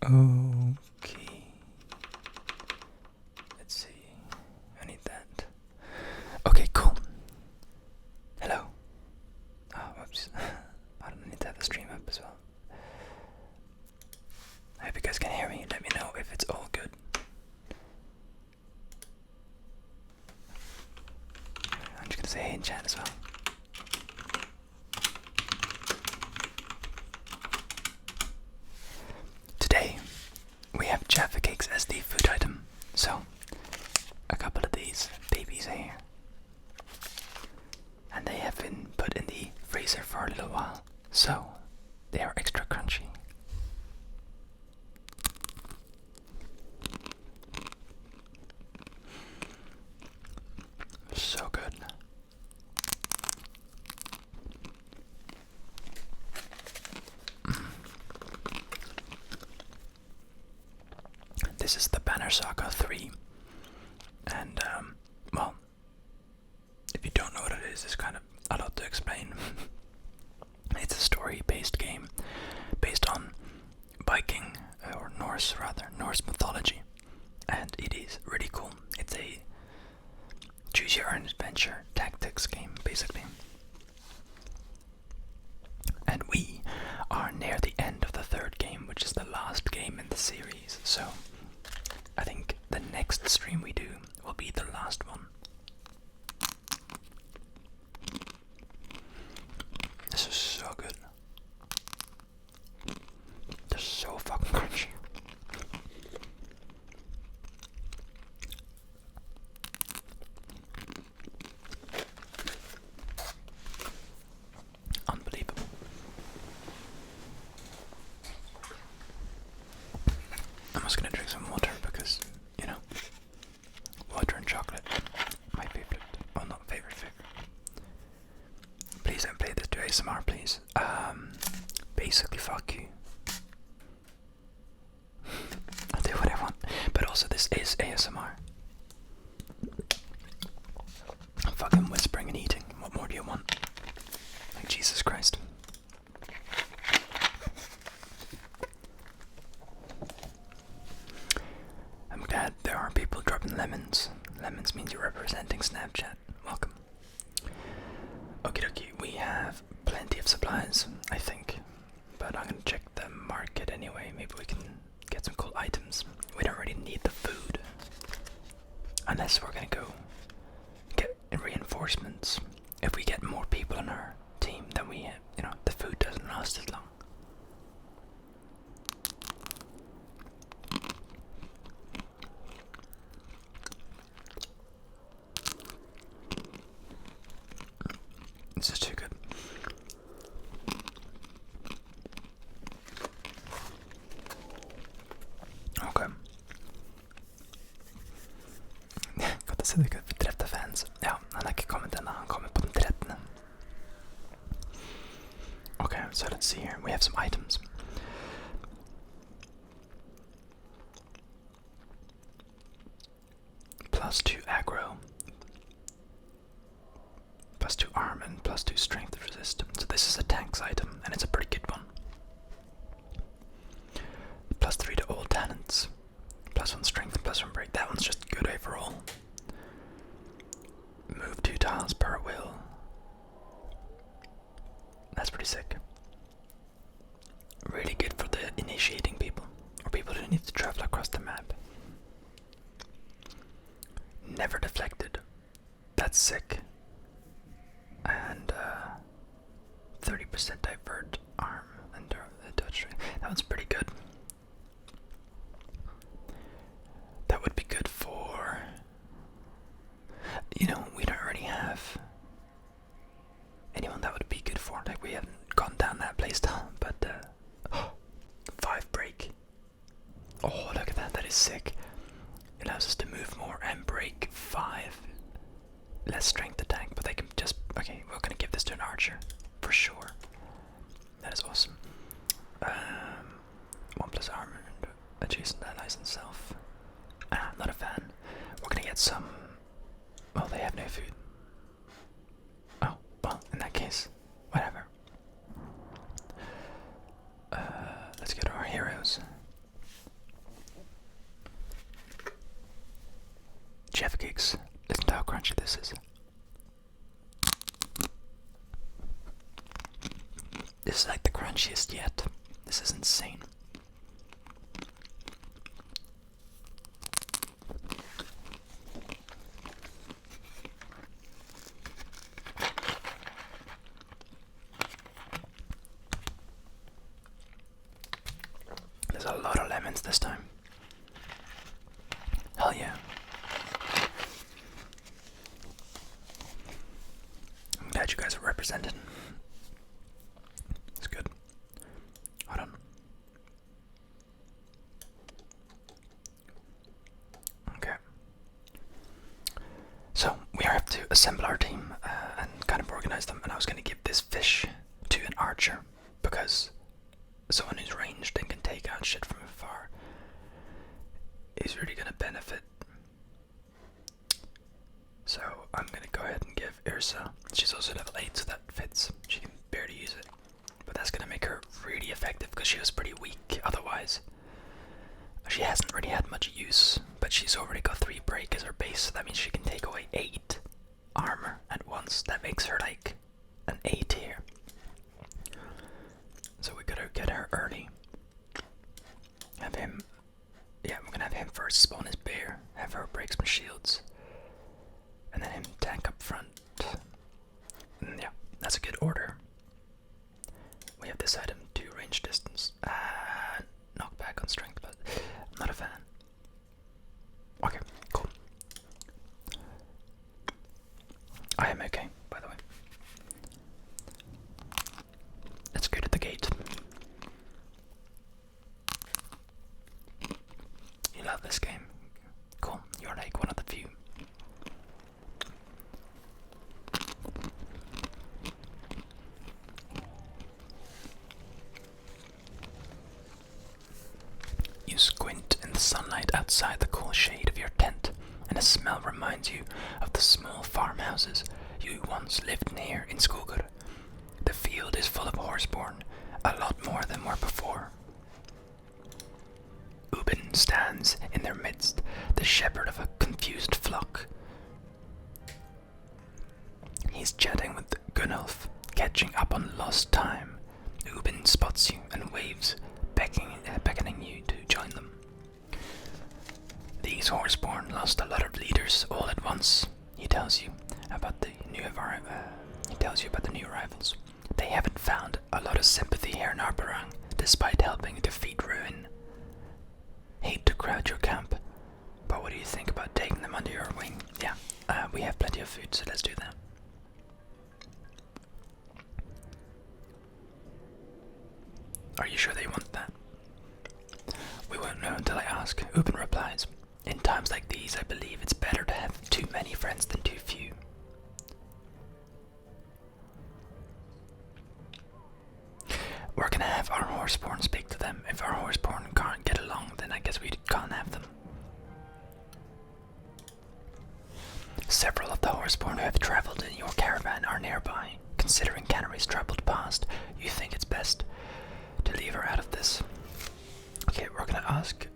Okay. Let's see. I need that. Okay, cool. Hello. Oh, whoops. I don't need to have the stream up as well. I hope you guys can hear me. Let me know if it's all good. I'm just gonna say hey in chat as well. Today, we have Jaffa cakes as the food item. So, a couple of these babies are here. And they have been put in the freezer for a little while. So, they are extra crunchy. So good. This is the Banner Saga 3. And, well, if you don't know what it is, it's kind of a lot to explain. It's a story-based game based on Viking, or Norse rather, Norse mythology. And it is really cool. It's a choose your own adventure tactics game, basically. And we are near the end of the third game, which is the last game in the series. So I think the next stream we do will be the last one. This is so good. They're so fucking crunchy. Unbelievable. I'm just gonna drink some water because, you know, water and chocolate, my favorite. Well, not favorite. Please don't play this to ASMR, please. Basically, fuck you. I'll do what I want. But also, this is ASMR. I'm fucking whispering and eating. What more do you want? Like, Jesus Christ. I'm glad there are people dropping lemons. Lemons means you're representing Snapchat. Welcome. Okie dokie, we have plenty of supplies, I think. But I'm gonna check the market anyway. Maybe we can get some cool items. We don't really need the food. Unless we're gonna go get reinforcements. If we get more people on our team, then we, you know, the food doesn't last as long. This is too good. Okay. Godt å se dere drepte fans. Ja, han har ikke kommet ennå. Han kommer på den 13. Okay, so let's see here. We have some items. +2 aggro. +2 arm and +2 strength resist. So this is a tank's item, and it's a pretty good one. +3 to all talents. +1 strength and +1 break. That one's just good overall. Move 2 tiles per will. That's pretty sick. Really good for the initiating people, or people who need to travel across the map. Never deflected. That's sick. And 30% divert arm and touch. That one's pretty good. That would be good for, you know, we don't already have anyone that would be good for. Like, we haven't gone down that playstyle, but 5 break. Oh, look at that. That is sick. It allows us to move more and break 5. Less strength attack, but they can just, okay, we're gonna give this to an archer for sure. That is awesome. 1+ armor and adjacent allies and self. Not a fan. We're gonna get some. Well, they have no food. Oh, well, in that case, whatever. Let's get our heroes. This is like the crunchiest yet. This is insane. There's a lot of lemons this time. Hell yeah. I'm glad you guys are represented. It's good. Hold on. Okay. So, we have to assemble our team and kind of organize them. And I was going to give this fish to an archer because someone who's ranged and can take out shit from afar is really going to benefit. So I'm going to go ahead and give Ursa, she's also level 8, so that fits. She can barely use it. But that's going to make her really effective because she was pretty weak otherwise. She hasn't really had much use, but she's already got 3 break as her base, so that means she can take away 8 armor at once. That makes her like an A tier. So we gotta get her early. Have him, yeah, we're gonna have him first spawn his bear, have her break some shields, and then him tank up front. And yeah, that's a good order. We have this item, 2 range distance, knockback on strength, but I'm not a fan. Okay, cool. I am okay, by the way. Let's go to the gate. You love this game. Cool, you're like one of the few. You squint in the sunlight outside the cool shade of your tent, and a smell reminds you of the small farmhouses you once lived near in Skogur. The field is full of horseborn, a lot more than were before. Ubin stands in their midst, the shepherd of a confused flock. He's chatting with Gunnulf, catching up on lost time. Ubin spots you and waves, beckoning you to join them. These horseborn lost a lot of leaders all at once. He tells you about the new arrivals. They haven't found a lot of sympathy here in Arborang, despite helping defeat Ruin. Hate to crowd your camp, but what do you think about taking them under your wing? Yeah, we have plenty of food, so let's do that. Are you sure they want that? We won't know until I ask. Ubin replies, in times like these, I believe it's better to have too many friends than too few. We're gonna have our horseborn speak to them. If our horseborn can't get along, then I guess we can't have them. Several of the horseborn who have traveled in your caravan are nearby. Considering Cannery's troubled past, you think it's best to leave her out of this. Okay, we're gonna ask,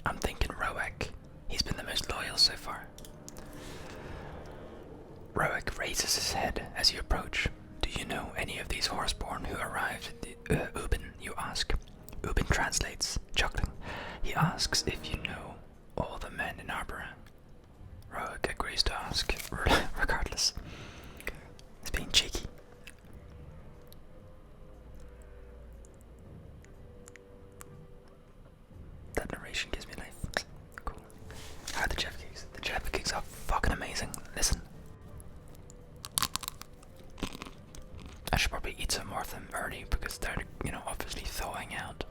I'm thinking Roek. He's been the most loyal so far. Roek raises his head as you approach. Do you know any of these horseborn who arrived at Ubin, you ask. Ubin translates, chuckling. He asks if you know all the men in Arborang. Roek agrees to ask, regardless. He's being cheeky. That narration gives me life. Cool. How are the Jaffa cakes? The Jaffa cakes are fucking amazing. Listen. I should probably eat some more of them early because they're, obviously thawing out.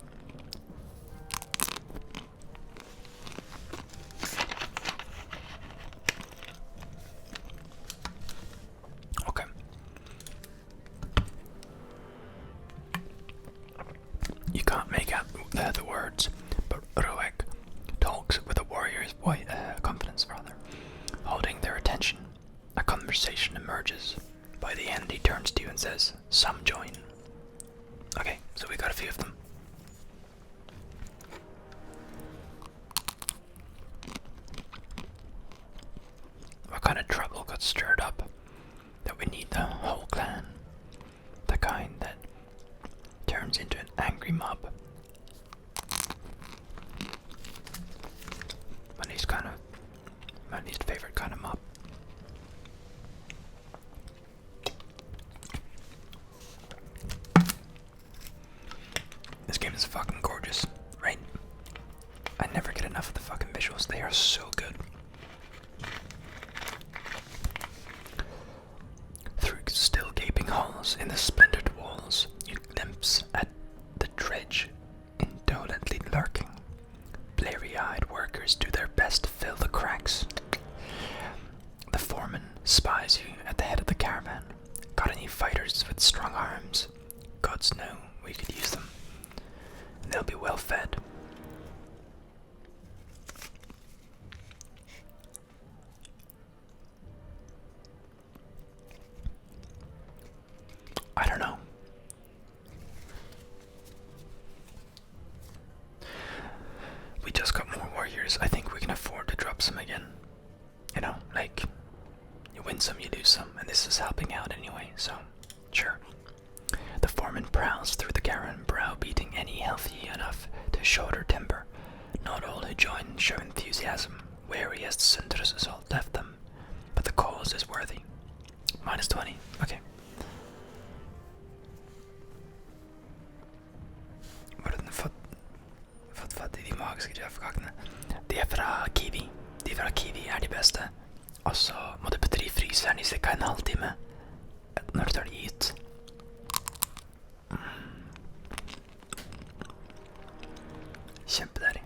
Okay. You can't make out the words, but Roek talks with a warrior's confidence, holding their attention. A conversation emerges. By the end, he turns to you and says, "Some join." Okay, so we got a few of them. What kind of trouble got stirred up that we need the whole clan? kind that turns into an angry mob. My least favorite kind of mob. This game is fucking gorgeous, right? I never get enough of the fucking visuals. They are so good. Through still gaping holes in the splintered walls, you glimpse at the dredge indolently lurking. Bleary-eyed workers do their best to fill the cracks. The foreman spies you at the head of the caravan. Got any fighters with strong arms? Gods know we could use them. They'll be well fed. I don't know. We just got more warriors. I think we can afford to drop some again. You know, like, you win some, you lose some, and this is helping out anyway, so sure. The foreman prowls through the caravan, browbeating any healthy enough to shoulder timber. Not all who join show enthusiasm, wary as the Cinder's assault left them, but the cause is worthy. -20, okay. Var den fått i de magiske Jaffa-kakene? De er fra Kiwi. De fra Kiwi er de beste. Og så må du putte de i fryseren i cirka en halvtime når du tar de ut. Kjempedeilig.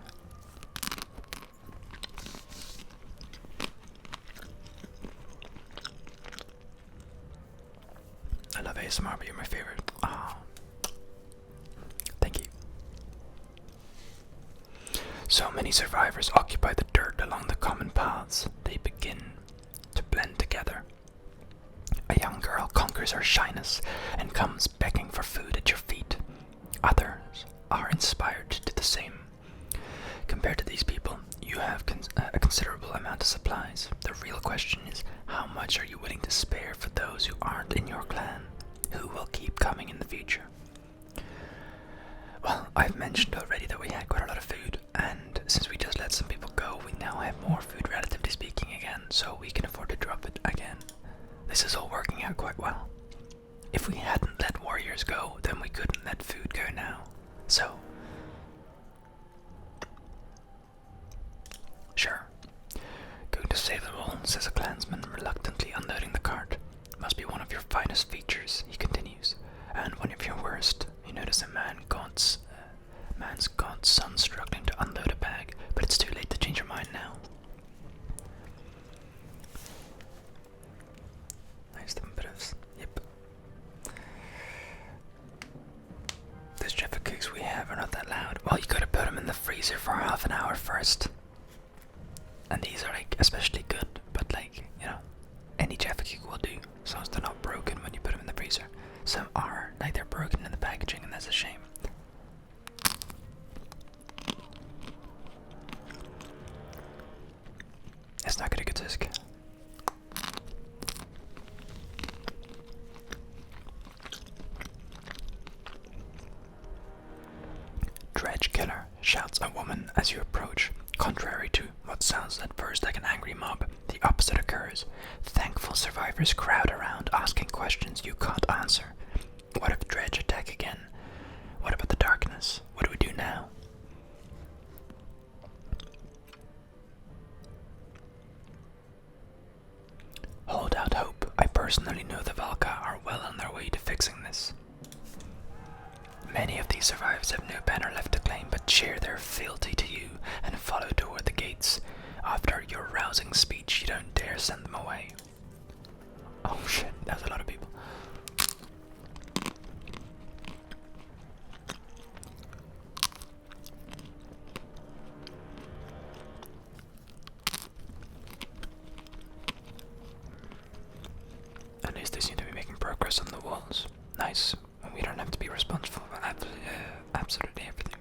I love ASMR, but you're my favorite. Oh. Thank you. So many survivors occupy the dirt along the common paths. They begin to blend together. A young girl conquers her shyness and comes begging for food at your feet. Others are inspired to do the same. Compared to these people, you have a considerable amount of supplies. The real question is, how much are you willing to spare for those who aren't in your clan? Who will keep coming in the future? Well, I've mentioned already that we had quite a lot of food, and since we just let some people go, we now have more food relatively speaking again, so we can afford to drop it again. This is all working out quite well. If we hadn't let warriors go, then we couldn't let food go now. So, sure. Going to save them all, says a clansman, reluctantly unloading the cart. Must be one of your finest features, he continues, and one of your worst. You notice a man's gaunt son struggling to unload a bag, but it's too late to change your mind now. Nice temperatures. Yep. Those Jaffa cakes we have are not that loud. Well, you gotta put them in the freezer for half an hour first. And these are like especially good, but like, you know, any Jaffa cake will do, as long as they're not broken when you put them in the freezer. Some are, like they're broken in the packaging, and that's a shame. It's not gonna get sick. Dredge killer, shouts a woman as you approach. Contrary to what sounds at first like an angry mob, the opposite occurs. Thankful survivors crowd around, asking questions you can't answer. What if Dredge attack again? What about the darkness? What do we do now? Hold out hope. I personally know the Valka are well on their way to fixing this. Many of these survivors have no banner left to claim, but share their fealty to you and follow toward the gates. After your rousing speech, you don't dare send them away. Oh shit, that's a lot of people. At least they seem to be making progress on the walls. Nice. We don't have to be responsible for absolutely everything.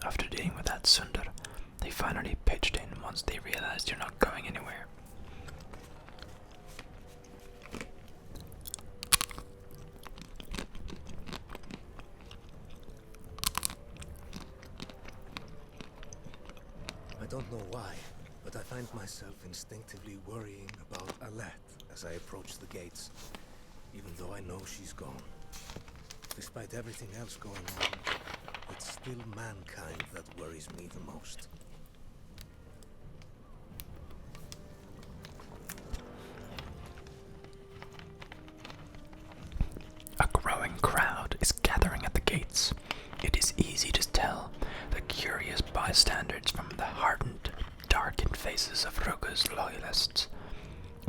After dealing with that Sundar, they finally pitched in once they realized you're not going anywhere. don't know why, but I find myself instinctively worrying about Alette as I approach the gates, even though I know she's gone. Despite everything else going on, it's still mankind that worries me the most. A growing crowd is gathering at the gates. It is easy to tell the curious bystanders from the hardened, darkened faces of Roga's loyalists.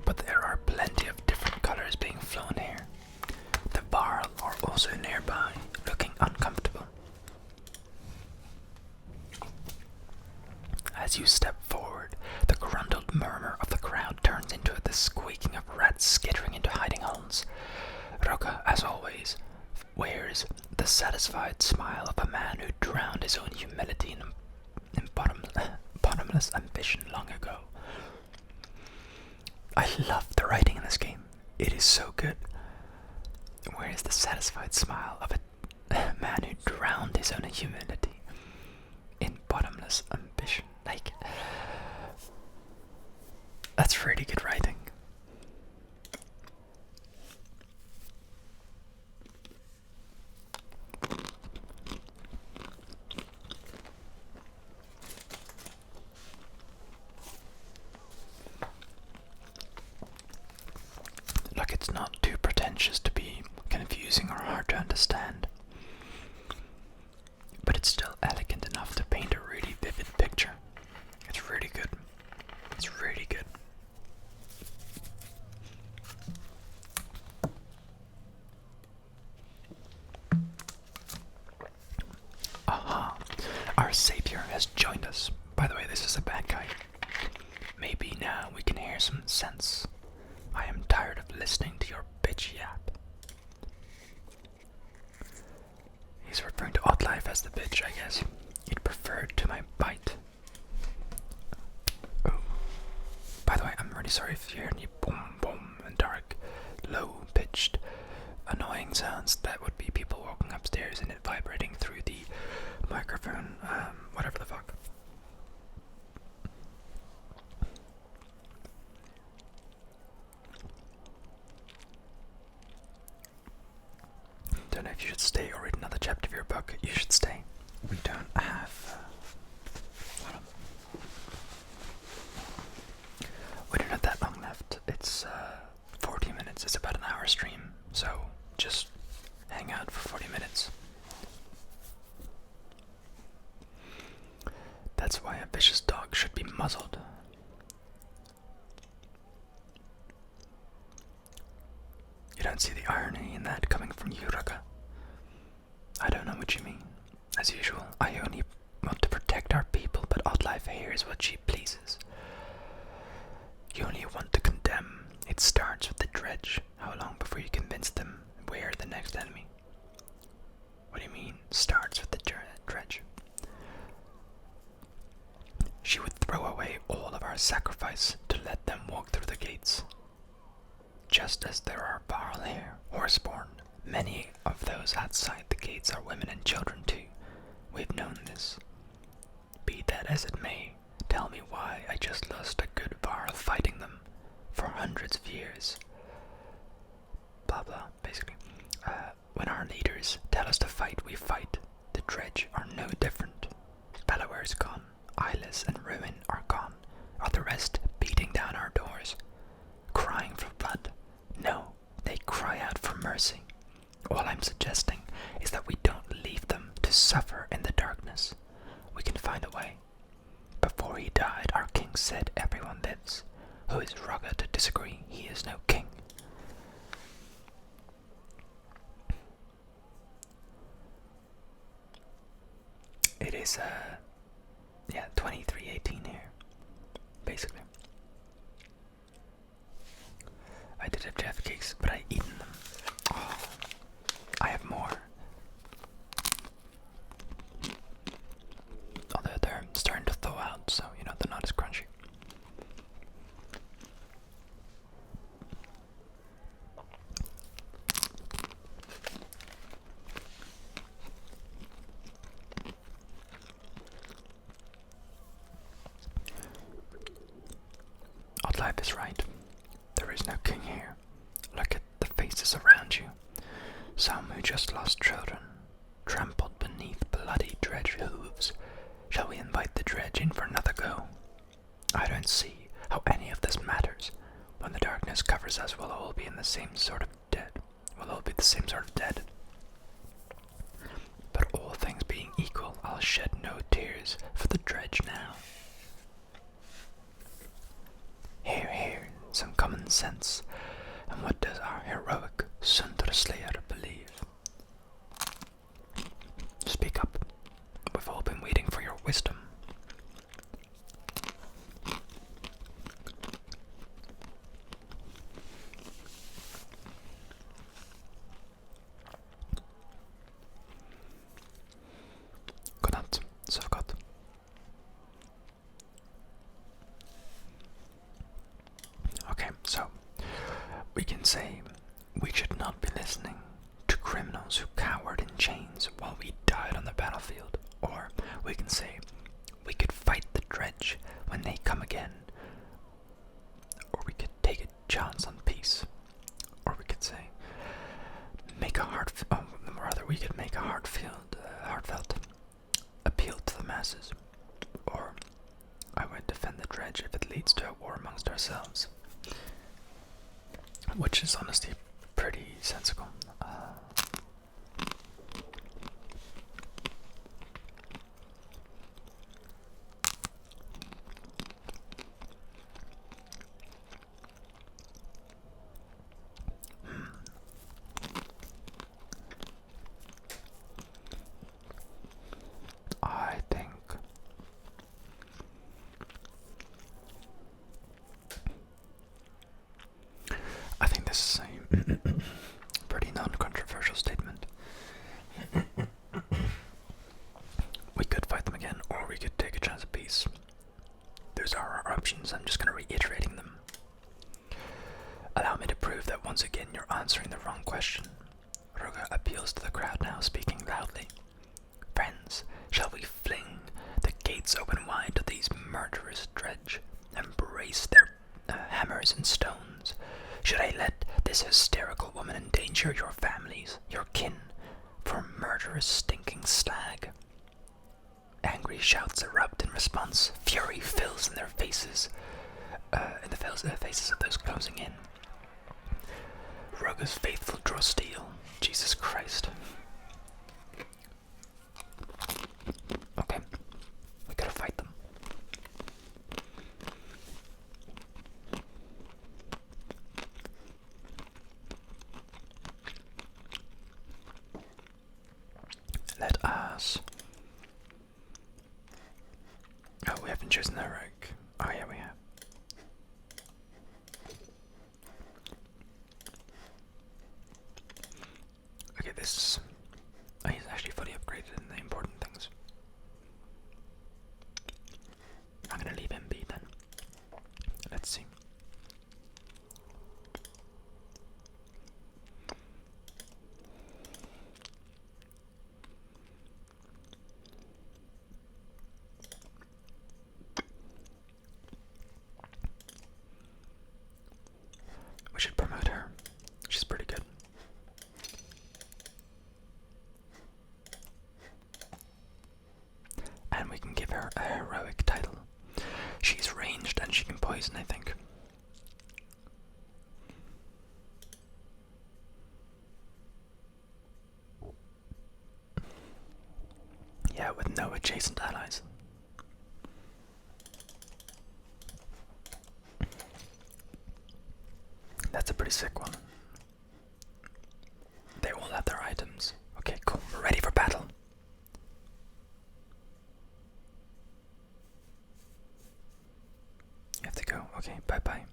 But there are plenty of different colors being flown here. The Varl are also nearby, looking uncomfortable. As you step forward, the grundled murmur of the crowd turns into the squeaking of rats skittering into hiding holes. Roga, as always, wears the satisfied smile of a man who drowned his own humility in bottomless ambition long ago. I love the writing in this game. It is so good. Where is the satisfied smile of a man who drowned his own humility in bottomless ambition? Like, that's really good writing. Like, it's not too pretentious to be confusing or hard to understand, but it's still elegant enough to paint a really vivid picture. It's really good. It's really good. Aha! Our savior has joined us. By the way, this is a bad guy. Maybe now we can hear some sense. I am tired of listening to your bitch yap. He's referring to Oddlife as the bitch, I guess. It preferred to my bite. Oh. By the way, I'm really sorry if you hear any boom boom and dark, low pitched, annoying sounds. That would be people walking upstairs and it vibrating through the microphone, whatever the fuck. Don't know if you should stay or read another chapter of your book. You should stay. We don't have. We don't have that long left. It's 40 minutes. It's about an hour stream. So just hang out for 40 minutes. That's why a vicious dog should be muzzled. You don't see the irony in that coming from you, Roga. I don't know what you mean. As usual, I only want to protect our people, but Oddlife hears what she pleases. You only want to condemn. It starts with the dredge. How long before you convince them we're the next enemy? What do you mean, starts with the dredge? She would throw away all of our sacrifice to let them walk through the gates. Just as there are Varl here, horseborn, many of those outside the gates are women and children too. We've known this. Be that as it may, tell me why I just lost a good Varl fighting them for hundreds of years. Blah blah, basically. When our leaders tell us to fight, we fight. The dredge are no different. Bellower is gone. Eyeless and Ruin are gone. Are the rest beating down our doors, crying for blood? No, they cry out for mercy. All I'm suggesting is that we don't leave them to suffer in the darkness. We can find a way. Before he died, our king said everyone lives. Who is Roga to disagree? He is no king. It is, 23:18 here, basically. I did have Jaffa cakes, but I eaten them. Oh, I have more. Although they're starting to thaw out, so, they're not as crunchy. Philip is right. There is no king here. Look at the faces around you. Some who just lost children, trampled beneath bloody dredge hooves. Shall we invite the dredge in for another go? I don't see how any of this matters. When the darkness covers us, we'll all be in the same sort of dead. We'll all be the same sort of dead. But all things being equal, I'll shed no tears for the dredge now. Here, some common sense. And what does our heroic Sundar Slayer believe? Speak up. We've all been waiting for your wisdom. Godnatt, sov gott. Okay, so we can say we should not be listening to criminals who cowered in chains while we died on the battlefield. Or we can say we could fight the dredge when they come again. Or we could take a chance on peace. Or we could say we could make a heartfelt appeal to the masses. Or I would defend the dredge if it leads to a war amongst ourselves. Which is honestly pretty sensible. I think this is a pretty non-controversial statement. We could fight them again, or we could take a chance at peace. Those are our options. I'm just going to reiterating them. Allow me to prove that once again you're answering the wrong question. Roga appeals to the crowd now, speaking loudly. Friends, shall we fling the gates open wide to these murderous dredge, embrace their hammers and stones? Should I let this hysterical woman endanger your families, your kin, for murderous stinking slag? Angry shouts erupt in response. Fury fills in their faces, in the faces of those closing in. Roga's faithful draw steel. Jesus Christ. Okay, we gotta fight them. Let us. Oh, we haven't chosen the heroic. Oh yeah, we have. Okay, this. Oh, he's actually fully upgraded in the important things. I'm gonna leave him be then. Let's see. We should promote her. She's pretty good. And we can give her a heroic title. She's ranged and she can poison, I think. Yeah, with no adjacent allies. That's a pretty sick one. They all have their items. Okay, cool. We're ready for battle. You have to go. Okay, bye-bye.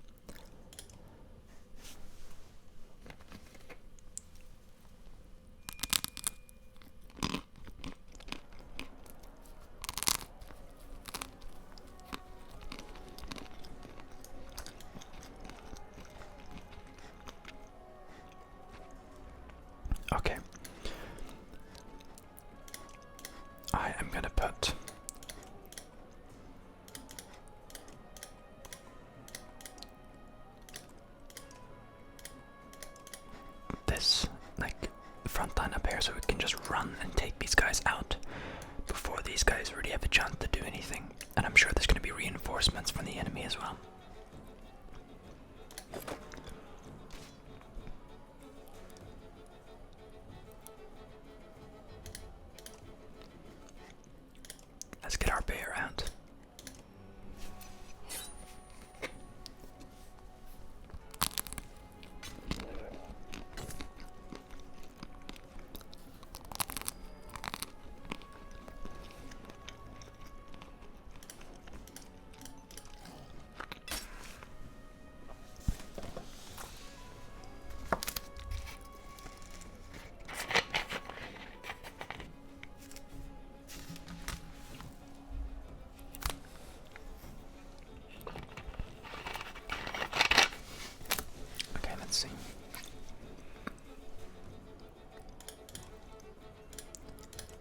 run and take these guys out before these guys really have a chance to do anything. And I'm sure there's going to be reinforcements from the enemy as well. Let's get our bear out. See.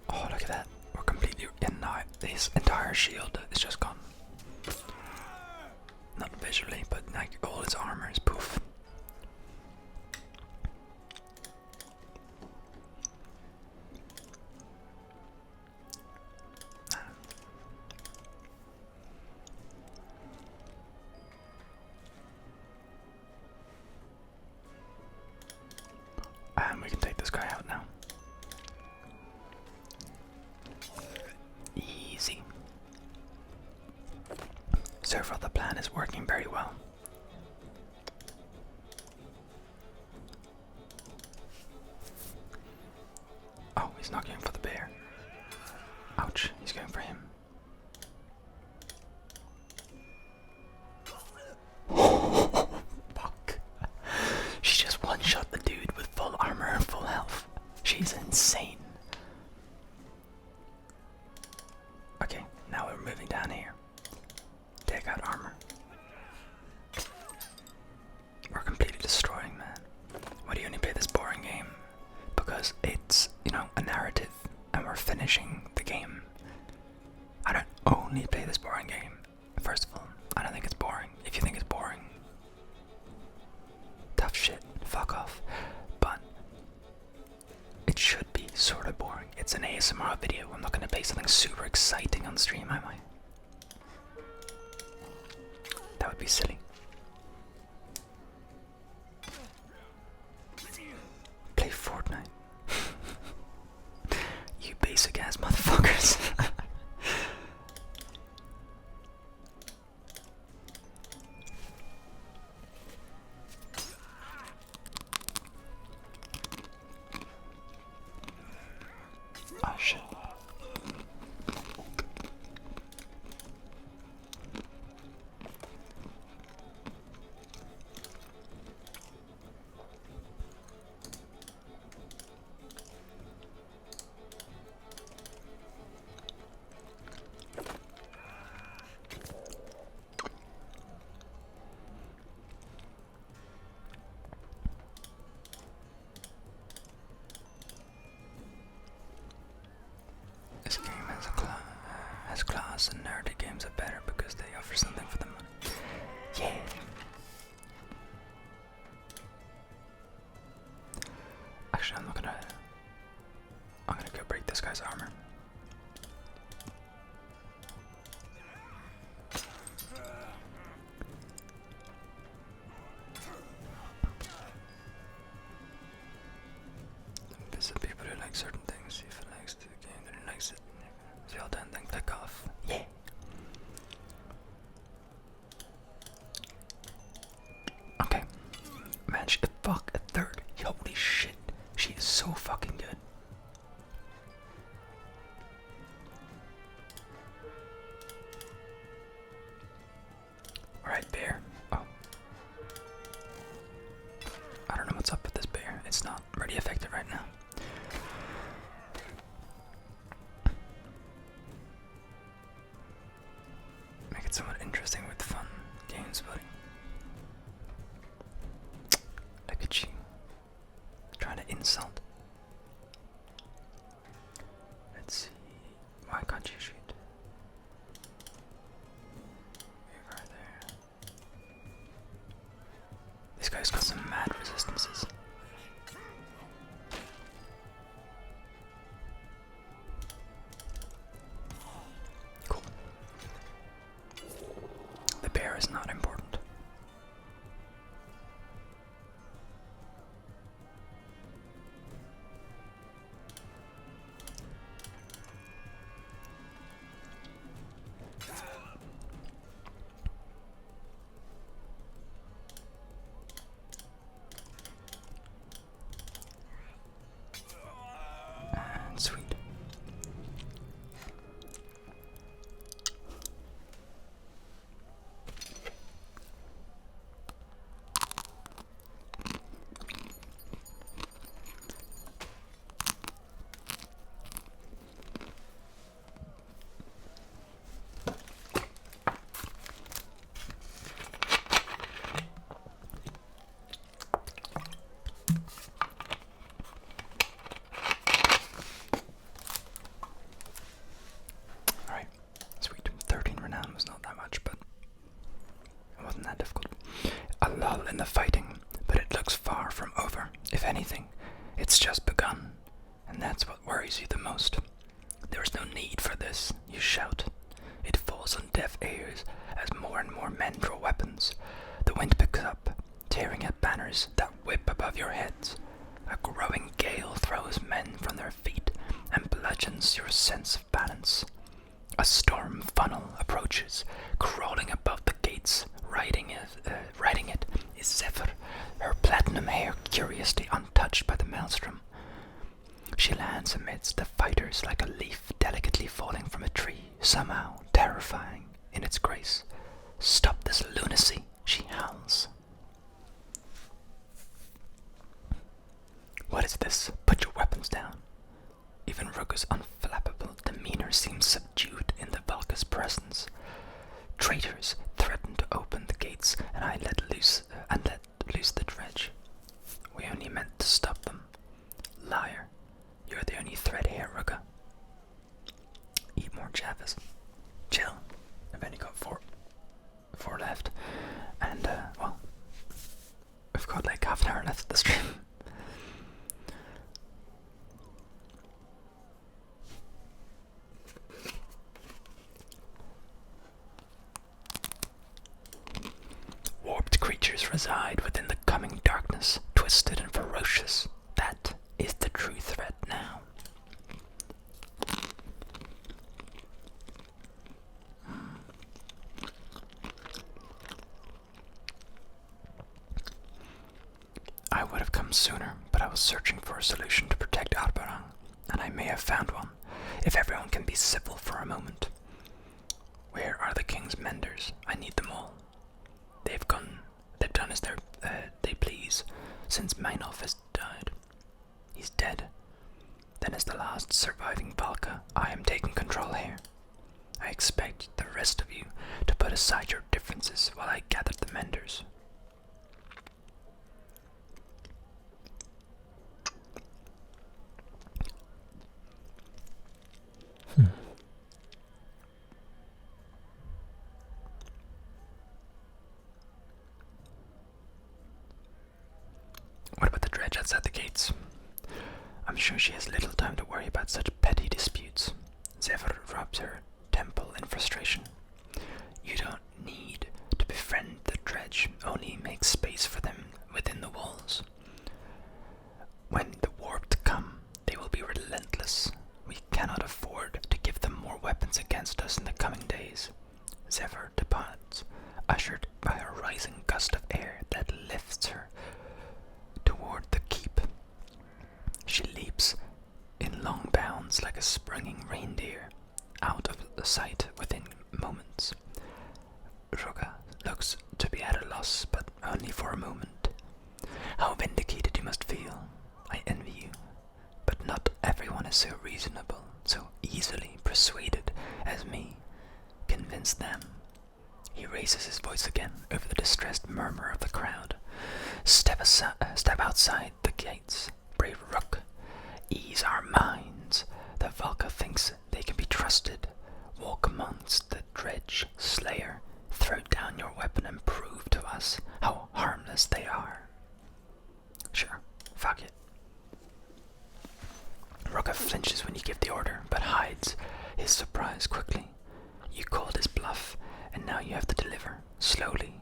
Oh, look at that. We're completely in now. His entire shield is just gone. Not visually, but like all his armor is poof. And we can take this guy out now. Easy. So far the plan is working very well. Oh, he's not going for the bear. Ouch, he's going for him. Fuck. She just one-shot the dude with full armor and full health. She's insane. Okay, now we're moving down here. Take out armor. We're completely destroying, man. Why do you only play this boring game? Because it's, you know, a narrative and we're finishing the game. I don't only play this boring game. First of all, I don't think it's boring. If you think it's boring, tough shit, fuck off. But it should be sort of boring. It's an ASMR video. I'm not gonna play something super exciting on stream, am I? That would be silly. Play Fortnite. You basic ass motherfuckers. Oh shit. This game has class, and narrative games are better because they offer something for the money. Yeah. Actually, I'm gonna go break this guy's armor. There's some people who like certain things. If it likes the game, then it likes it. So well done, then click off. Yeah. Okay. Man, fuck, a third. Holy shit. She is so fucking good. Alright, bear. Oh. I don't know what's up with this bear. It's not really effective right now. Make it somewhat interesting with fun games, buddy. Look at you. Trying to insult. Let's see. Why can't you shoot? Over there. This guy's got some mad resistances. in the fighting, but it looks far from over. If anything, it's just begun, and that's what worries you the most. There is no need for this, you shout. It falls on deaf ears as more and more men draw weapons. The wind picks up, tearing at banners that whip above your heads. A growing gale throws men from their feet and bludgeons your sense of balance. A storm funnel approaches, crawling above the gates. Riding it is Zephyr, her platinum hair curiously untouched by the maelstrom. She lands amidst the fighters like a leaf delicately falling from a tree, somehow terrifying in its grace. "Stop this lunacy," she howls. "What is this? Put your weapons down." Even Ruga's unflappable demeanor seems subdued in the Valka's presence. Traitors threaten to open the gates, and I let loose the dredge. We only meant to stop them. Liar, you're the only threat here, Ruga. Eat more Jaffas. Chill. I've only got four left, and well, we've got like half an hour left of the stream. Warped creatures reside within the coming darkness, twisted and ferocious. That is the true threat now. I would have come sooner, but I was searching for a solution to protect Albarang, and I may have found one, if everyone can be civil for a moment. Where are the king's menders? I need them all. They've done as they please, since Meinolf has died. He's dead. Then as the last surviving Valka, I am taking control here. I expect the rest of you to put aside your differences while I gather the menders. What about the dredge outside the gates? I'm sure she has little time to worry about such petty disputes. Zephyr rubs her temple in frustration. You don't need to befriend the dredge, only make space for them within the walls. When the warped come, they will be relentless. We cannot afford to give them more weapons against us in the coming days. Zephyr departs, ushered by a rising gust of air that lifts her toward the keep. She leaps in long bounds like a springing reindeer, out of sight within moments. Ruga looks to be at a loss, but only for a moment. How vindicated you must feel. I envy you. But not everyone is so reasonable, so easily persuaded as me. Convince them. He raises his voice again over the distressed murmur of the crowd. Step outside the gates, brave Rook. Ease our minds. The Valka thinks they can be trusted. Walk amongst the dredge, Slayer. Throw down your weapon and prove to us how harmless they are. Sure, fuck it. Roka flinches when you give the order, but hides his surprise quickly. You called his bluff, and now you have to deliver. Slowly,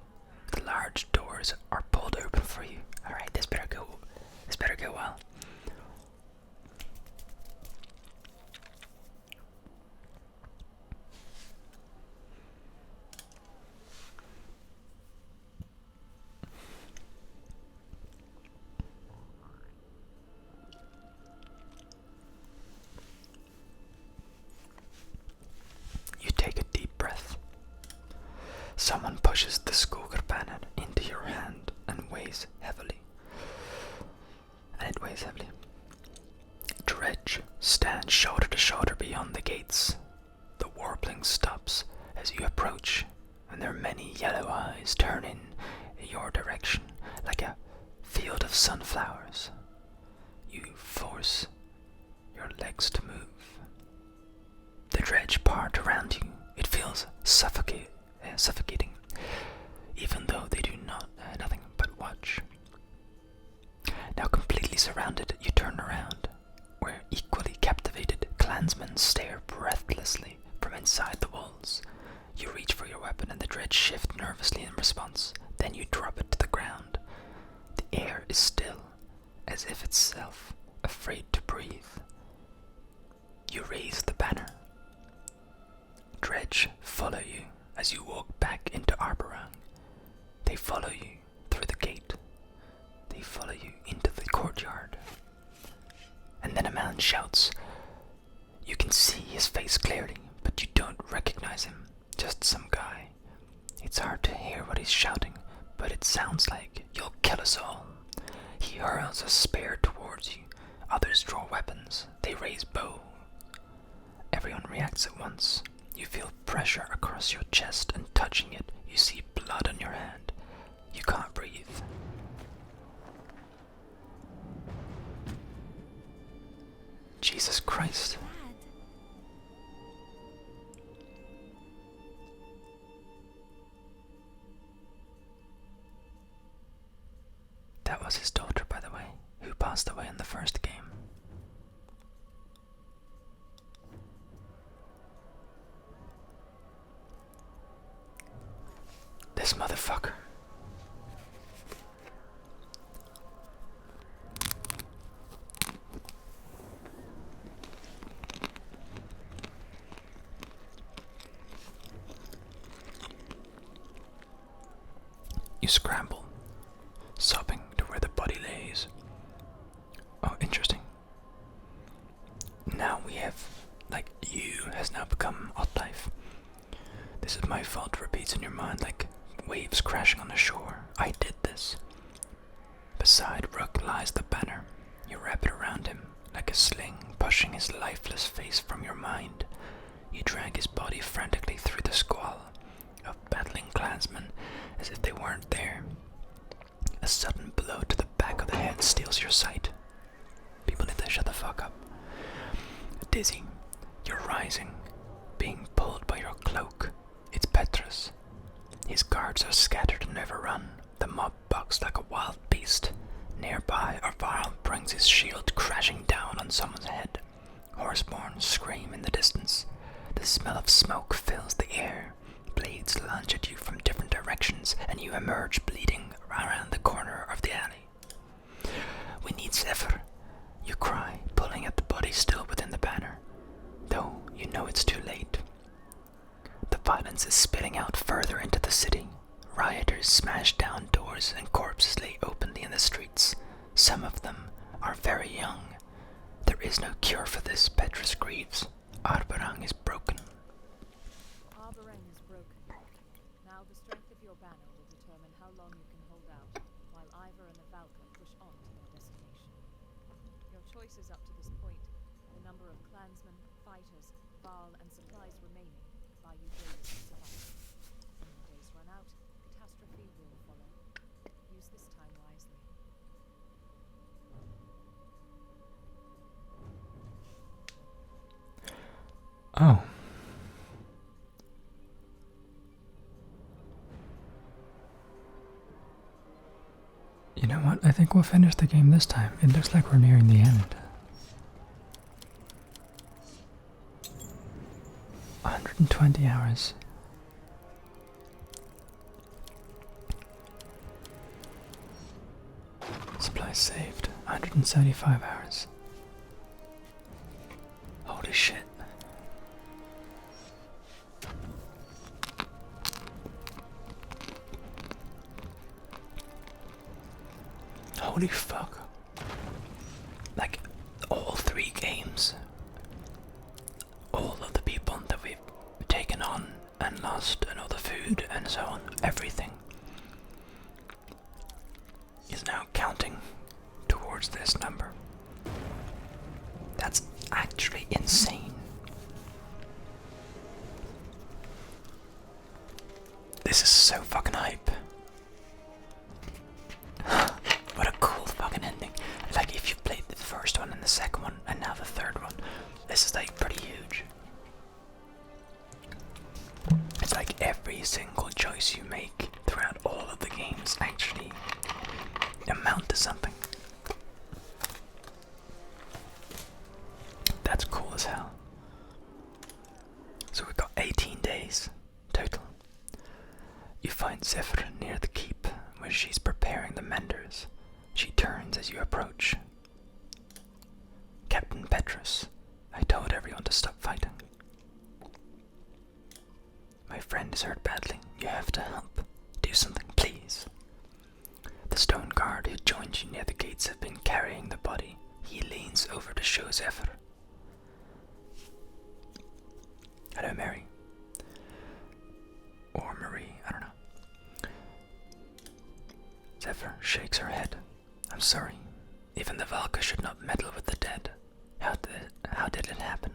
the large doors are pulled open for you. Alright, this better go well. You take a deep breath. Someone pushes the Skogerbanner into your hand and weighs heavily. Dredge stands shoulder to shoulder beyond the gates. The warbling stops as you approach, and their many yellow eyes turn in your direction like a field of sunflowers. You force your legs to move. The dredge part around you. It feels suffocating, even though they do nothing but surrounded, you turn around, where equally captivated clansmen stare breathlessly from inside the walls. You reach for your weapon and the dread shift nervously in response. Then you drop it to the ground. The air is still, as if itself afraid to breathe. You raise the banner. Dredge follow you as you walk back into Arborang. They follow you through the gate. They follow you into the courtyard. And then a man shouts. You can see his face clearly, but you don't recognize him. Just some guy. It's hard to hear what he's shouting, but it sounds like, "You'll kill us all." He hurls a spear towards you. Others draw weapons. They raise bow. Everyone reacts at once. You feel pressure across your chest, and touching it, you see blood on your hand. You can't breathe. Jesus Christ. That was his daughter, by the way, who passed away in the first game. This motherfucker. You scramble, sobbing to where the body lays. Oh, interesting. Now we have, you has now become Ottlife. This is my fault repeats in your mind like waves crashing on the shore. I did this. Beside Rook lies the banner. You wrap it around him like a sling, pushing his lifeless face from your mind. You drag his body frantically through the squall of battling clansmen as if they weren't there. A sudden blow to the back of the head steals your sight. People need to shut the fuck up. Dizzy, you're rising, being pulled by your cloak. It's Petrus. His guards are scattered and overrun. The mob bucks like a wild beast. Nearby, Varl brings his shield crashing down on someone's head. Horseborn scream in the distance. The smell of smoke fills the air. Blades lunge at you from different directions, and you emerge bleeding around the corner of the alley. We need Zephyr, you cry, pulling at the body still within the banner, though you know it's too late. The violence is spilling out further into the city. Rioters smash down doors and corpses lay openly in the streets. Some of them are very young. There is no cure for this, Petrus grieves. Arborang is broken. Arborang is broken. Now the strength of your banner will determine how long you can hold out, while Ivor and the Valkyr push on to their destination. Your choice is up to this point. The number of clansmen, fighters, Varl, and supplies remaining buy you days to survive. When the days run out, catastrophe will follow. Use this time wisely. Oh. You know what? I think we'll finish the game this time. It looks like we're nearing the end. 120 hours. Supplies saved. 175 hours. Holy shit. Holy fuck. Like, all 3 games, all of the people that we've taken on and lost, and all the food and so on, everything is now counting towards this number. That's actually insane. This is so fucking hype. What a cool fucking ending. Like, if you played the first one and the second one and now the third one, this is like pretty huge. It's like every single choice you make throughout all of the games actually amount to something. She turns as you approach. Captain Petrus, I told everyone to stop fighting. My friend is hurt badly. You have to help. Do something, please. The stone guard who joined you near the gates have been carrying the body. He leans over to show Zephyr. Hello, Mary. Or Marie, I don't know. Zephyr shakes her head. I'm sorry. Even the Valka should not meddle with the dead. How did it happen?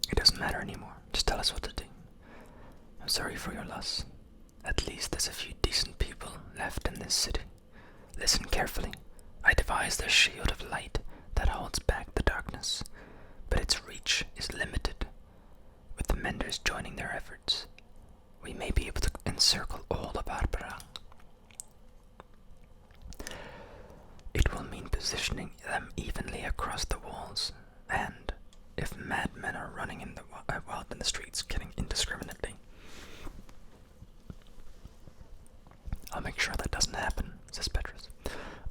It doesn't matter anymore. Just tell us what to do. I'm sorry for your loss. At least there's a few decent people left in this city. Listen carefully. I devised a shield of light that holds back the darkness, but its reach is limited. With the Menders joining their efforts, we may be able to encircle all of Arparang. It will mean positioning them evenly across the walls, and if madmen are running in the wild in the streets, killing indiscriminately, I'll make sure that doesn't happen, says Petrus.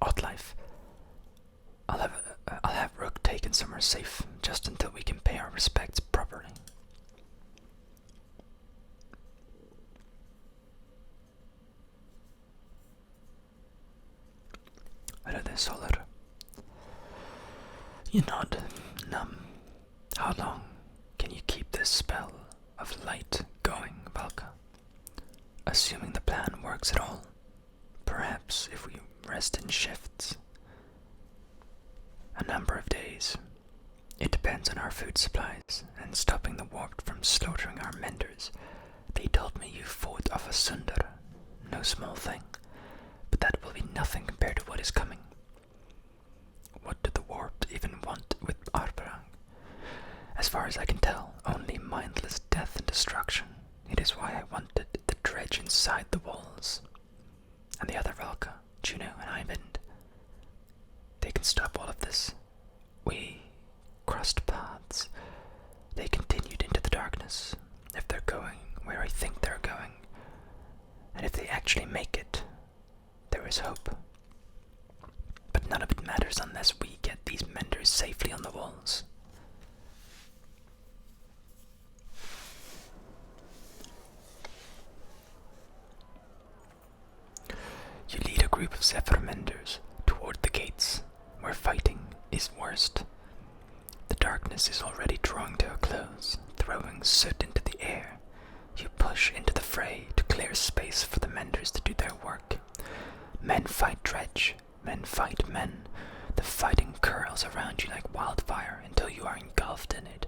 Oddlife, I'll have Rook taken somewhere safe, just until we can pay our respects properly. Hello there, Solar. You nod, numb. How long can you keep this spell of light going, Valka? Assuming the plan works at all. Perhaps if we rest in shifts. A number of days. It depends on our food supplies and stopping the warp from slaughtering our Menders. They told me you fought off a Sundar. No small thing. But that will be nothing compared to what is coming. What did the warp even want with Arparang? As far as I can tell, only mindless death and destruction. It is why I wanted the dredge inside the walls. And the other Valka, Juno and Eyvind. They can stop all of this. We crossed paths. They continued into the darkness. If they're going where I think they're going, and if they actually make it, there is hope. But none of it matters unless we get these Menders safely on the walls. You lead a group of Zephyr Menders toward the gates, where fighting is worst. The darkness is already drawing to a close, throwing soot into the air. You push into the fray to clear space for the Menders to do their work. Men fight dredge, men fight men. The fighting curls around you like wildfire until you are engulfed in it.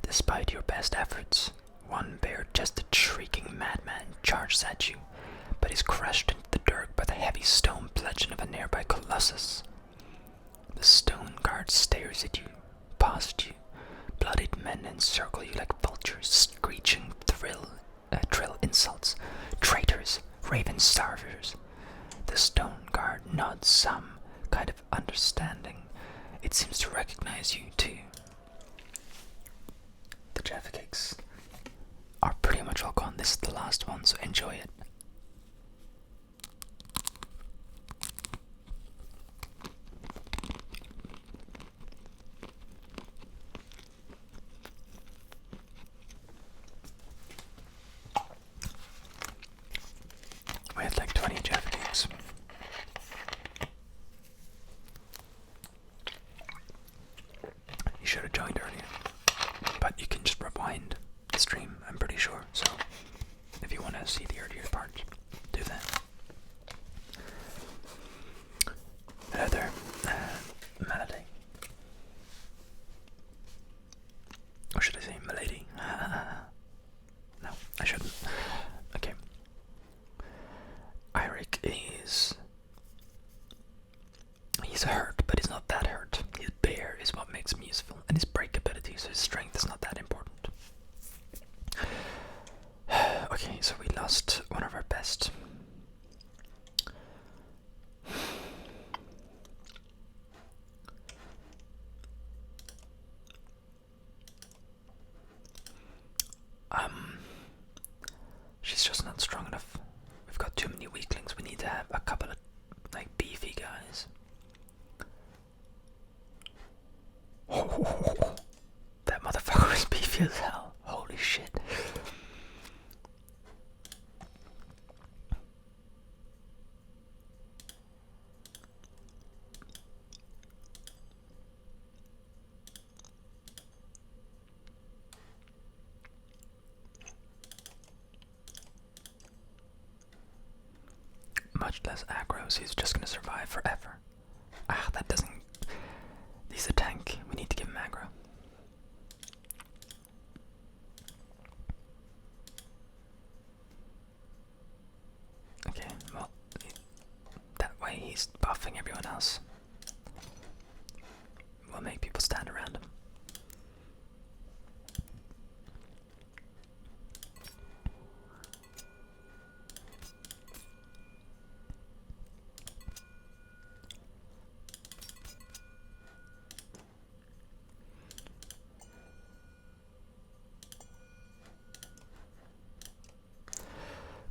Despite your best efforts, one bare-chested shrieking madman charges at you, but is crushed into the dirt by the heavy stone bludgeon of a nearby colossus. The stone guard stares at you, past you. Bloodied men encircle you like vultures, screeching trill insults. Traitors, raven starvers. The stone guard nods some kind of understanding. It seems to recognize you too. The Jaffa cakes are pretty much all gone. This is the last one, so enjoy it. We had like 20 Jaffa cakes. You should have joined earlier, but you can just rewind the stream, I'm pretty sure. So if you want to see the earlier part, not strong enough. We've got too many weaklings. We need to have a couple of like beefy guys. Oh, that motherfucker is beefy as hell. Holy shit. Much less aggro, so he's just gonna survive forever. Ah, that doesn't. He's a tank. We need to give him aggro. Okay, well, that way he's buffing everyone else. We'll make people stand around him.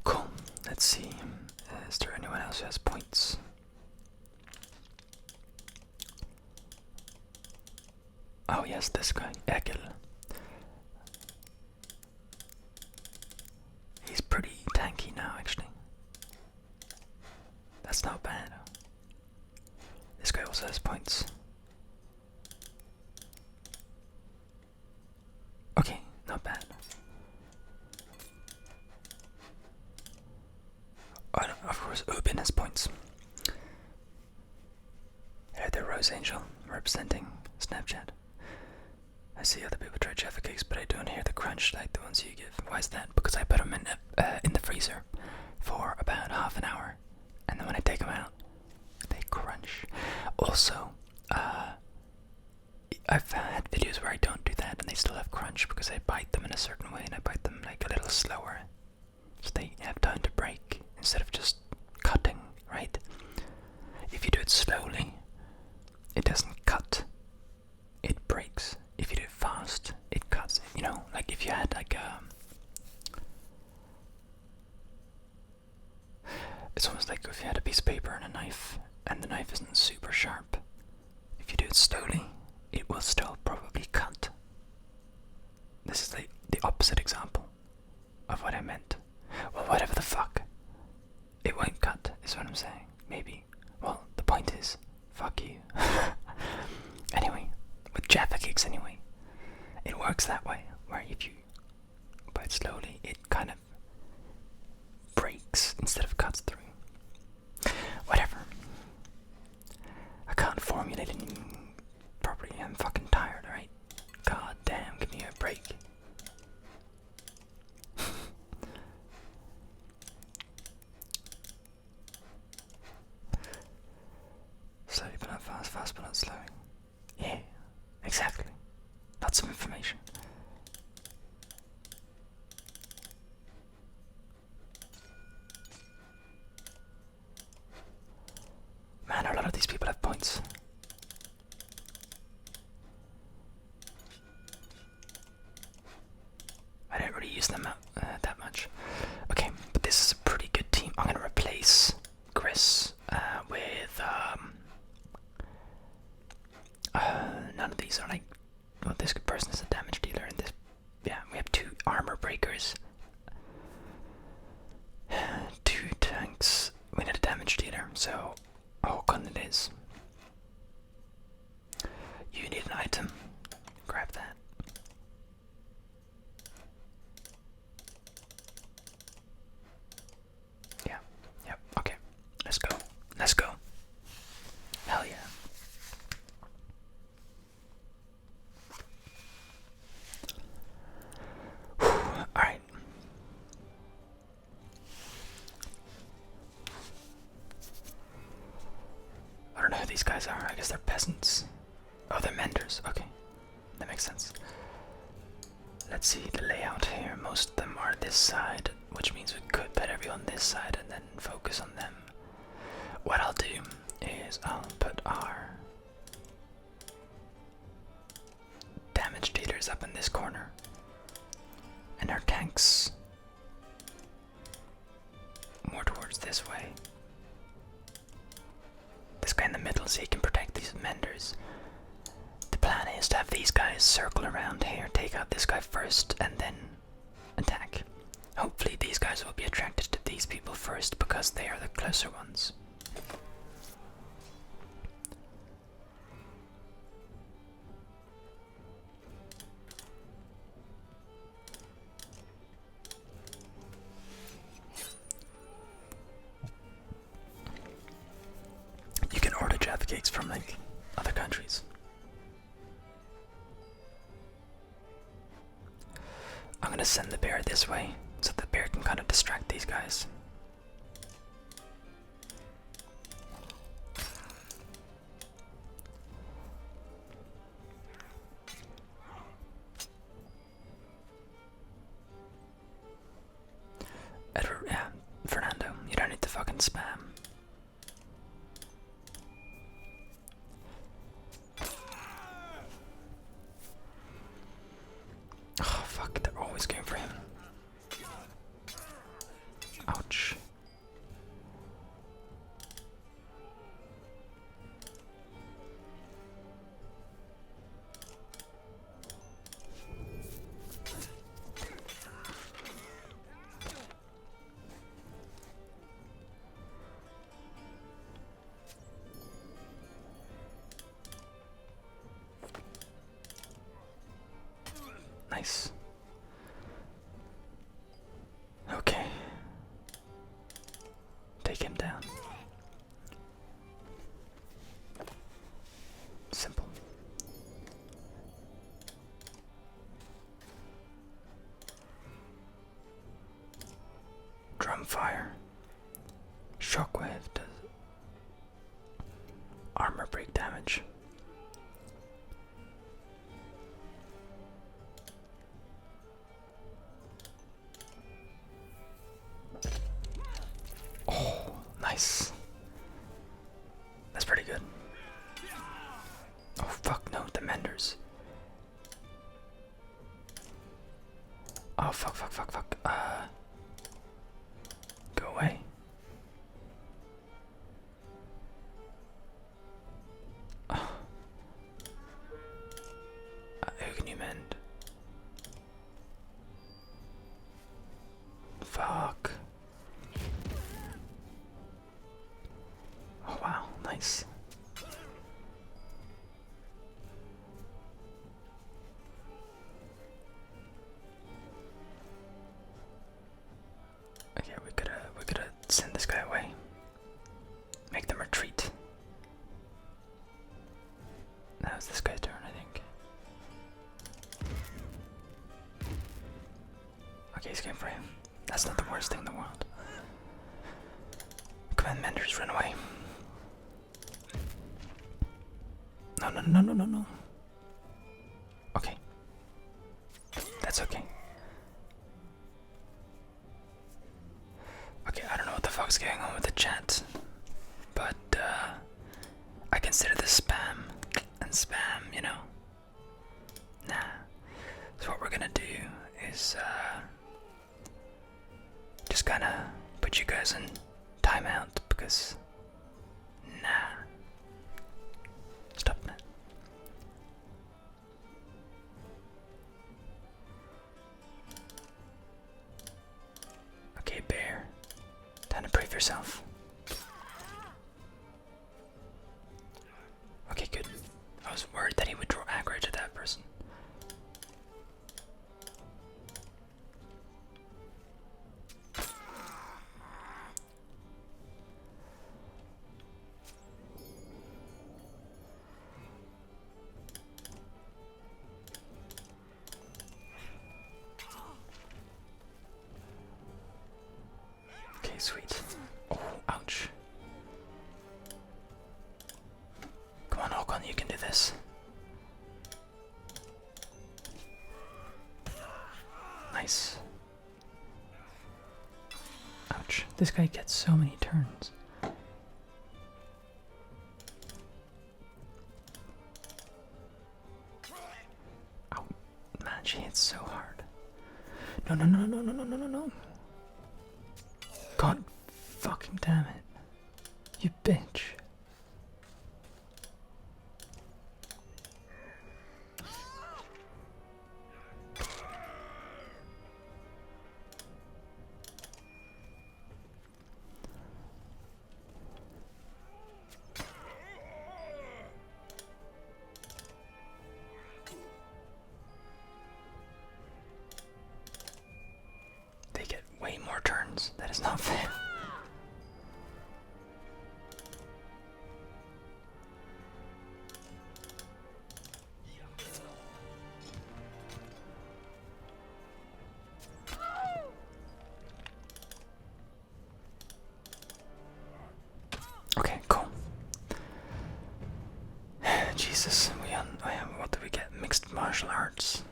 Cool. Let's see. Is there anyone else who has points? Oh yes, this guy, Egil. He's pretty tanky now, actually. That's not bad. This guy also has points. Okay, not bad. Oh, no, of course, Ubin has points. Here, the Rose Angel, representing Snapchat. I see other people try Jaffa cakes, but I don't hear the crunch like the ones you give. Why is that? Because I put them in the freezer for about half an hour, and then when I take them out, they crunch. Also, I've had videos where I don't do that, and they still have crunch because I bite them in a certain way, and I bite them like a little slower, so they have time to break instead of just cutting, right? If you do it slowly, it doesn't cut, it breaks. If you do it fast, it cuts. You know, like if you had like it's almost like if you had a piece of paper and a knife, and the knife isn't super sharp. If you do it slowly, it will still probably cut. This is the opposite example of what I meant. Well, whatever the fuck. It won't cut, is what I'm saying. Maybe. Well, the point is, fuck you. Anyway, with Jaffa cakes anyway, it works that way, where if you bite slowly, it kind of breaks instead of cuts through. Whatever. I can't formulate anything properly. I'm fucking tired, alright? God damn, give me a break. Slowly but not fast, fast but not slowing. Yeah, exactly. Lots of information. Man, a lot of these people have points. I don't really use them that much. Okay, but this is a pretty good team. I'm gonna replace Chris with none of these are like. Well, this person is a damage dealer, and this, yeah, we have 2 armor breakers, 2 tanks. We need a damage dealer, so Håkon it is. You need an item. Grab that. Yeah. Yep. Okay. Let's go. Let's go. Hell yeah. Alright. I don't know who these guys are. I guess they're peasants. Oh, they're menders. Okay. That makes sense. Let's see the layout here. Most of them are this side, which means we could put everyone this side and then focus on them. What I'll do is I'll put our damage dealers up in this corner, and our tanks this way. This guy in the middle so he can protect these menders. The plan is to have these guys circle around here, take out this guy first, and then attack. Hopefully these guys will be attracted to these people first because they are the closer ones. You can order Jaffa cakes from like other countries. I'm gonna send the bear this way so the bear can kind of distract these guys. Edward, yeah, Fernando, you don't need to fucking spam. Oh fuck, they're always going for him. Ouch. Nice. Okay. Take him down. Simple. Drum fire. Shockwave does armor break damage. Oh, nice. That's pretty good. Oh fuck no, the menders. Oh fuck, fuck, fuck, fuck. Go away. Oh. Who can you mend? Fuck. Oh wow, nice. Okay, we could send this guy away. Make them retreat. Now it's this guy's turn, I think. Okay, he's going for him. That's not the worst thing in the world. Come on, menders, run away. No, no, no, no, no, no. Okay. That's okay. Okay, I don't know what the fuck's going on with the chat, but I consider this spam, and spam, you know. Nah. So what we're gonna do is just kinda put you guys in timeout because nah. Stop that. Okay, bear. Time to prove yourself. Okay, good. I was worried that he would draw aggro to that person. Okay, sweet. Oh, ouch. Come on, Håkon, you can do this. Nice. Ouch. This guy gets so many turns. Oh, man, she hits so hard. No, no, no, no, no, no, no, no, no. God fucking Damn it. You bitch. They get way more turns. That is not fair. Okay, cool. Jesus, what did we get? Mixed martial arts.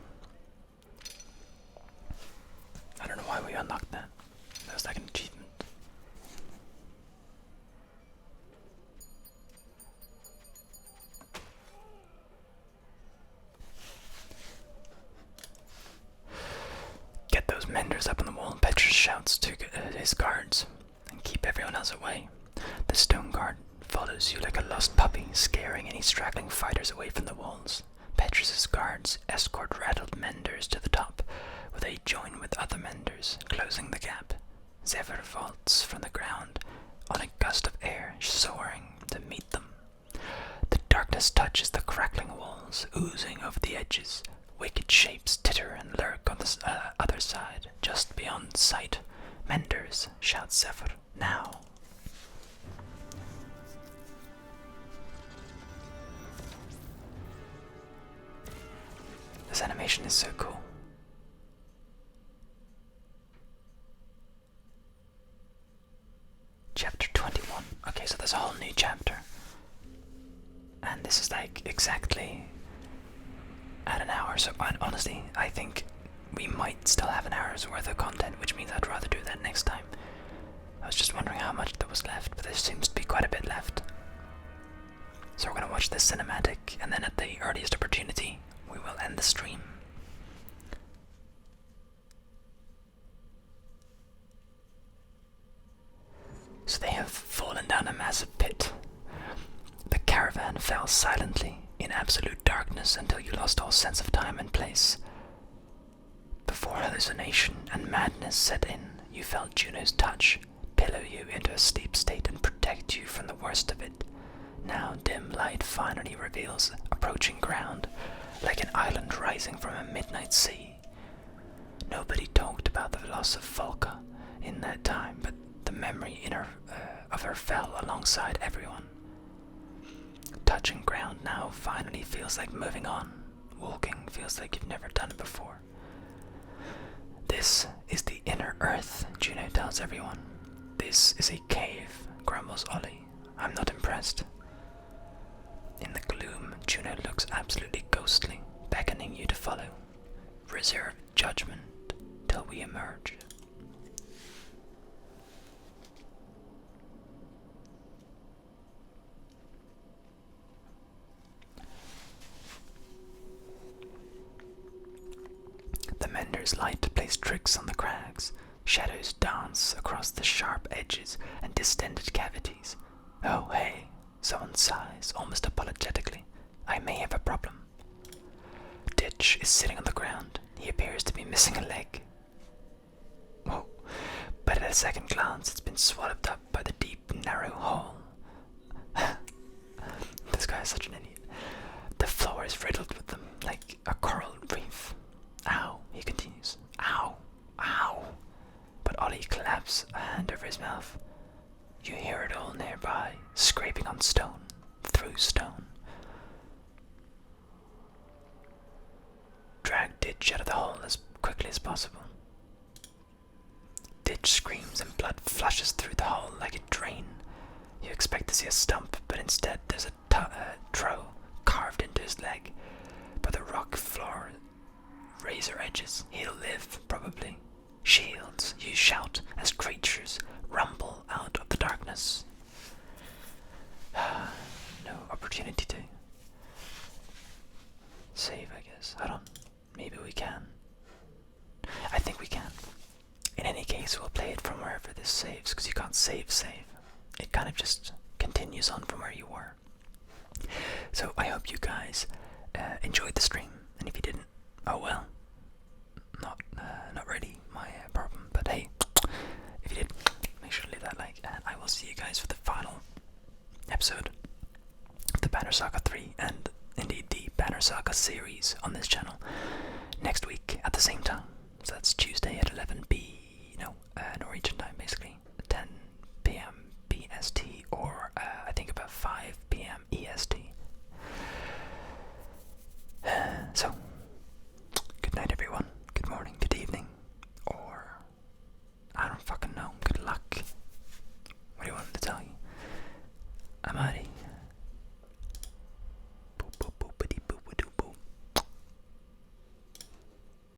I don't know why we unlocked that. That was like an achievement. Get those menders up on the wall, Petrus shouts to his guards, and keep everyone else away. The stone guard follows you like a lost puppy, scaring any straggling fighters away from the walls. Petrus's guards escort rattled menders to the top, where they join with other menders, closing the gap. Zephyr vaults from the ground on a gust of air, soaring to meet them. The darkness touches the crackling walls, oozing over the edges. Wicked shapes titter and lurk on the other side, just beyond sight. Menders, shouts Zephyr, now. This animation is so cool. Chapter 21. Okay, so there's a whole new chapter. And this is like exactly at an hour. So honestly, I think we might still have an hour's worth of content, which means I'd rather do that next time. I was just wondering how much there was left, but there seems to be quite a bit left. So we're going to watch this cinematic, and then at the earliest opportunity, we will end the stream. So they have fallen down a massive pit. The caravan fell silently in absolute darkness until you lost all sense of time and place. Before hallucination and madness set in, you felt Juno's touch pillow you into a sleep state and protect you from the worst of it. Now dim light finally reveals approaching ground, like an island rising from a midnight sea. Nobody talked about the loss of Volka in that time, but the memory of her fell alongside everyone. Touching ground now finally feels like moving on. Walking feels like you've never done it before. This is the inner earth, Juno tells everyone. This is a cave, grumbles Ollie. I'm not impressed. In the gloom, Juno looks absolutely ghostly, beckoning you to follow. Reserve judgment till we emerge. The mender's light plays tricks on the crags. Shadows dance across the sharp edges and distended cavities. Oh, hey, someone sighs, almost apologetically. I may have a problem. Ditch is sitting on the ground. He appears to be missing a leg. Whoa, but at a second glance it's been swallowed up by the deep, narrow hole. This guy is such an idiot. The floor is riddled with them, like a coral reef. Ow, he continues. Ow, ow. But Ollie claps a hand over his mouth. You hear it all nearby, scraping on stone, through stone. Drag Ditch out of the hole as quickly as possible. Ditch screams and blood flushes through the hole like a drain. You expect to see a stump, but instead there's a trough carved into his leg. But the rock floor razor edges. He'll live, probably. Shields, you shout as creatures rumble out of the darkness. No opportunity to save, I guess. Maybe we can. I think we can. In any case, we'll play it from wherever this saves, because you can't save. it kind of just continues on from where you were. So I hope you guys enjoyed the stream, and if you didn't, oh well, not really my problem. But hey, if you did, make sure to leave that like, and I will see you guys for the final episode of the Banner Saga 3, and indeed the Banner Saga series on this channel next week at the same time. So that's Tuesday at 11 Norwegian time, basically 10 p.m. BST.